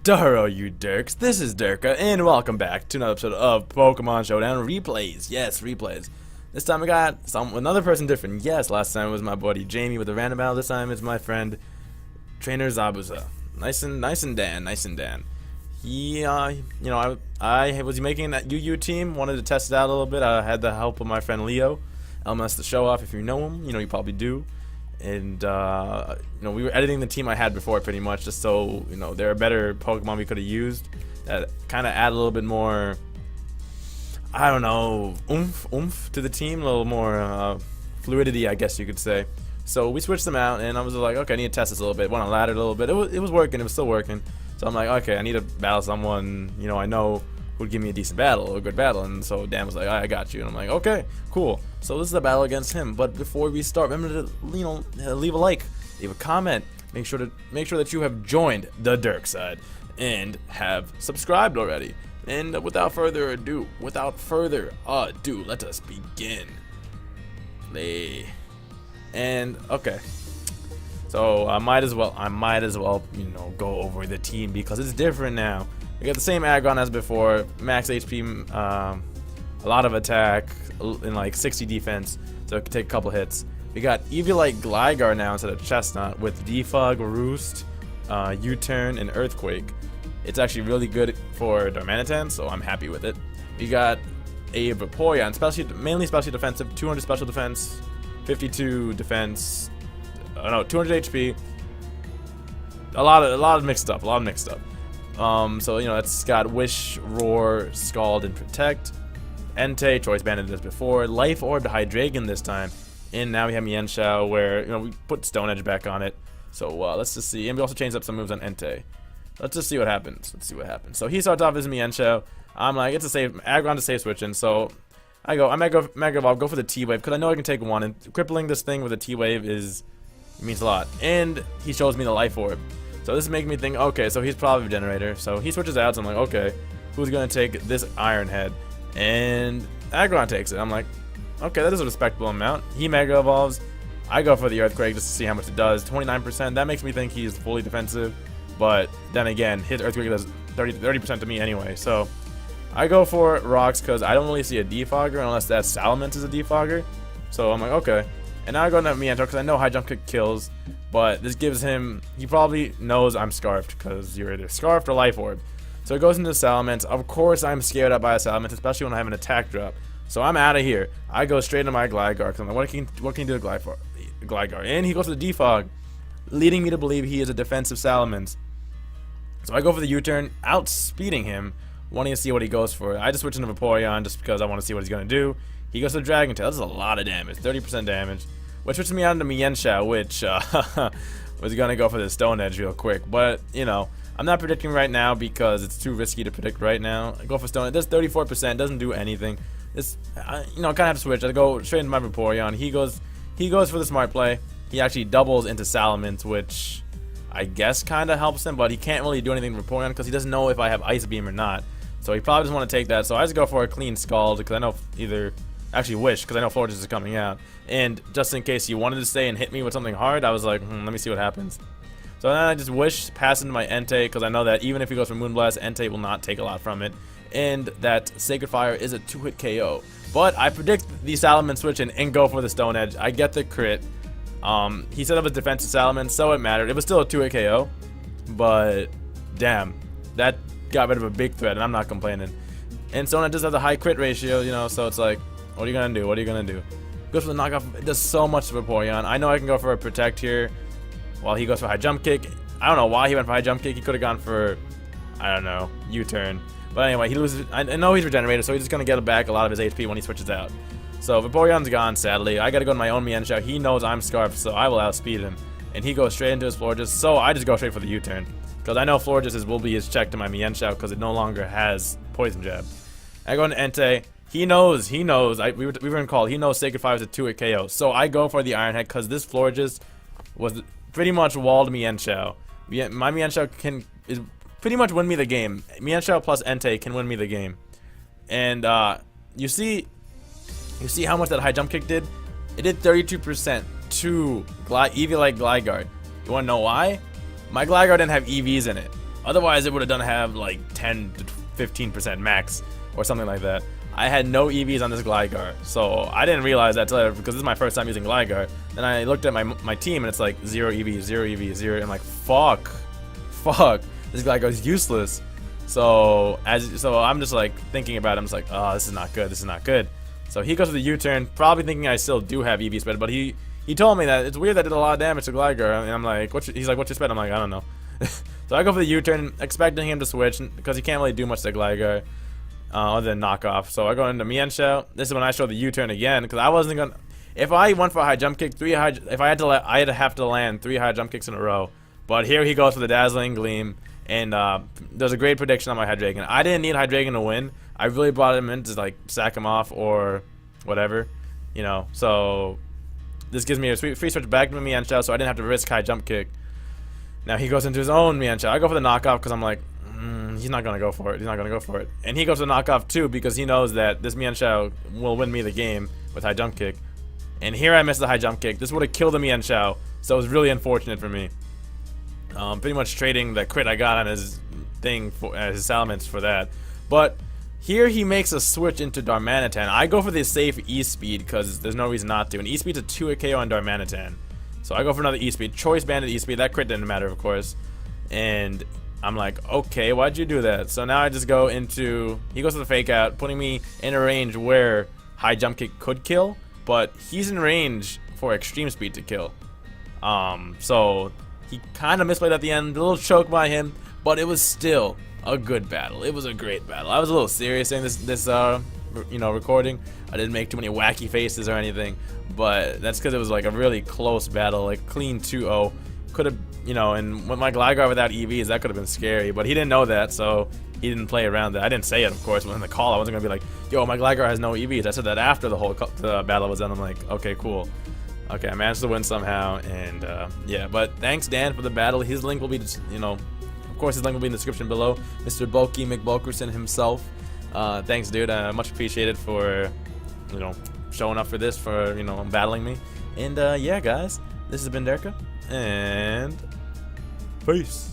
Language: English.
Duherro, you derks. This is Derka, and welcome back to another episode of Pokemon Showdown replays. Yes, replays. This time I got another person different. Yes, last time it was my buddy Jamie with the random battle. This time it's my friend Trainer Zabuza. Nice and Dan. He, I was making that UU team. Wanted to test it out a little bit. I had the help of my friend Leo, LMS the Show Off. If you know him, you probably do. And we were editing the team I had before pretty much, just so there are better Pokemon we could have used that kind of add a little bit more, I don't know, oomph to the team, a little more fluidity, I guess you could say. So we switched them out, and I was like, okay, I need to test this a little bit. Went on ladder a little bit. It was working. It was still working. So I'm like, okay, I need to battle someone I know would give me a decent battle, a good battle. And so Dan was like, I got you. And I'm like, okay, cool. So this is a battle against him. But before we start, remember to leave a like, leave a comment, make sure that you have joined the Derk side and have subscribed already. And without further ado, let us begin. Play. And okay. So I might as well go over the team because it's different now. We got the same aggron as before, max HP, a lot of attack, and like 60 defense, so it can take a couple hits. We got Eviolite Gligar now instead of Chestnut with Defog, Roost, U-Turn, and Earthquake. It's actually really good for Darmanitan, so I'm happy with it. We got a Vaporeon, mainly special defensive, 200 special defense, 52 defense, 200 HP. A lot of mixed up. So it's got Wish, Roar, Scald, and Protect. Entei, Choice Banded as before. Life Orb to Hydreigon this time. And now we have Mienshao where we put Stone Edge back on it. So let's just see. And we also changed up some moves on Entei. Let's just see what happens. So he starts off as Mienshao. I'm like, it's a safe aggron to safe switching. So I Mega Evolve, go for the T-Wave because I know I can take one. And crippling this thing with a T-Wave means a lot. And he shows me the Life Orb. So this is making me think, okay, so he's probably a generator. So he switches out, so I'm like, okay, who's going to take this Iron Head? And Aggron takes it. I'm like, okay, that is a respectable amount. He Mega Evolves. I go for the Earthquake just to see how much it does. 29%. That makes me think he's fully defensive. But then again, his Earthquake does 30% to me anyway. So I go for Rocks because I don't really see a Defogger unless that Salamence is a Defogger. So I'm like, okay. And now I go into Mienshao because I know High Jump Kick kills. But this gives him, he probably knows I'm Scarfed because you're either Scarfed or Life Orb. So it goes into Salamence. Of course I'm scared up by a Salamence, especially when I have an attack drop. So I'm out of here. I go straight into my Gligar because I'm like, what can you do to Gligar? And he goes to the Defog, leading me to believe he is a defensive Salamence. So I go for the U-turn, outspeeding him, wanting to see what he goes for. I just switch into Vaporeon just because I want to see what he's going to do. He goes to the Dragon Tail. This is a lot of damage, 30% damage. Which switches me out into Mienshao, which was going to go for the Stone Edge real quick. But, I'm not predicting right now because it's too risky to predict right now. I go for Stone Edge. This 34%, doesn't do anything. This, kind of have to switch. I go straight into my Vaporeon. He goes for the smart play. He actually doubles into Salamence, which I guess kind of helps him. But he can't really do anything to Vaporeon because he doesn't know if I have Ice Beam or not. So he probably doesn't want to take that. So I just go for a clean Scald because I know actually Wish, because I know Florges is coming out. And just in case he wanted to stay and hit me with something hard, I was like, let me see what happens. So then I just Wish, pass into my Entei, because I know that even if he goes for Moonblast, Entei will not take a lot from it. And that Sacred Fire is a 2-hit KO. But I predict the Salamence switch and go for the Stone Edge. I get the crit. He set up a defensive Salamence, so it mattered. It was still a 2-hit KO. But, damn, that got rid of a big threat, and I'm not complaining. And Stone Edge does have the high crit ratio, so it's like, what are you gonna do? Goes for the knockoff. It does so much to Vaporeon. I know I can go for a Protect here while he goes for High Jump Kick. I don't know why he went for High Jump Kick. He could have gone for, I don't know, U-turn. But anyway, he loses. I know he's regenerated, so he's just gonna get back a lot of his HP when he switches out. So Vaporeon's gone, sadly. I gotta go to my own Mienshao. He knows I'm Scarfed, so I will outspeed him. And he goes straight into his Florges, so I just go straight for the U-turn. Because I know Florges will be his check to my Mienshao because it no longer has Poison Jab. I go into Entei. He knows. We were in call. He knows Sacred Fire is a 2-hit KO. So I go for the Iron Head because this Florges was pretty much walled Mienshao. My Mienshao is pretty much win me the game. Mienshao plus Entei can win me the game. And you see how much that High Jump Kick did? It did 32% to Eviolite Gligar. You wanna know why? My Gligar didn't have EVs in it. Otherwise, it would have done have like 10 to 15% max or something like that. I had no EVs on this Gligar, so I didn't realize that till because this is my first time using Gligar. Then I looked at my team and it's like 0 EVs, 0 EVs, 0. And I'm like, fuck, this Gligar is useless. So I'm just like thinking about it. I'm just like, oh, this is not good. This is not good. So he goes to the U-turn, probably thinking I still do have EV spread, but he told me that it's weird that I did a lot of damage to Gligar, and I'm like, he's like, what's your spread? I'm like, I don't know. So I go for the U-turn, expecting him to switch because he can't really do much to Gligar. Other than knockoff. So I go into Mienshao. This is when I show the U-turn again, because I wasn't gonna. If I went for a high jump kick, if I had to, I'd have to land 3 high jump kicks in a row. But here he goes for the Dazzling Gleam, and there's a great prediction on my Hydreigon. I didn't need Hydreigon to win. I really brought him in to like sack him off or whatever, you know. So this gives me a free switch back to Mienshao, so I didn't have to risk high jump kick. Now he goes into his own Mienshao. I go for the knockoff because I'm like, he's not going to go for it. He's not going to go for it. And he goes to knockoff too because he knows that this Mienshao will win me the game with high jump kick. And here I missed the high jump kick. This would have killed the Mienshao, so it was really unfortunate for me. Pretty much trading the crit I got on his thing, for his Salamence for that. But here he makes a switch into Darmanitan. I go for the safe E-Speed because there's no reason not to. And E-Speed's a 2-hit KO on Darmanitan. So I go for another E-Speed. Choice Banded E-Speed. That crit didn't matter, of course. And I'm like, okay, why'd you do that? So now I just go into, he goes to the fake out, putting me in a range where high jump kick could kill, but he's in range for extreme speed to kill. So he kind of misplayed at the end, a little choke by him, but it was still a good battle. It was a great battle. I was a little serious in this recording. I didn't make too many wacky faces or anything, but that's because it was like a really close battle, like clean 2-0. Could have, and with my Gligar without EVs, that could have been scary, but he didn't know that, so he didn't play around that. I didn't say it, of course, when in the call. I wasn't gonna be like, yo, my Gligar has no EVs. I said that after the whole battle was done. I'm like, okay, cool. Okay, I managed to win somehow, and yeah, but thanks, Dan, for the battle. His link will be, of course, his link will be in the description below. Mr. Bulky McBulkerson himself. Thanks, dude. Much appreciated for, showing up for this, for, battling me. And yeah, guys, this has been Derka. And peace.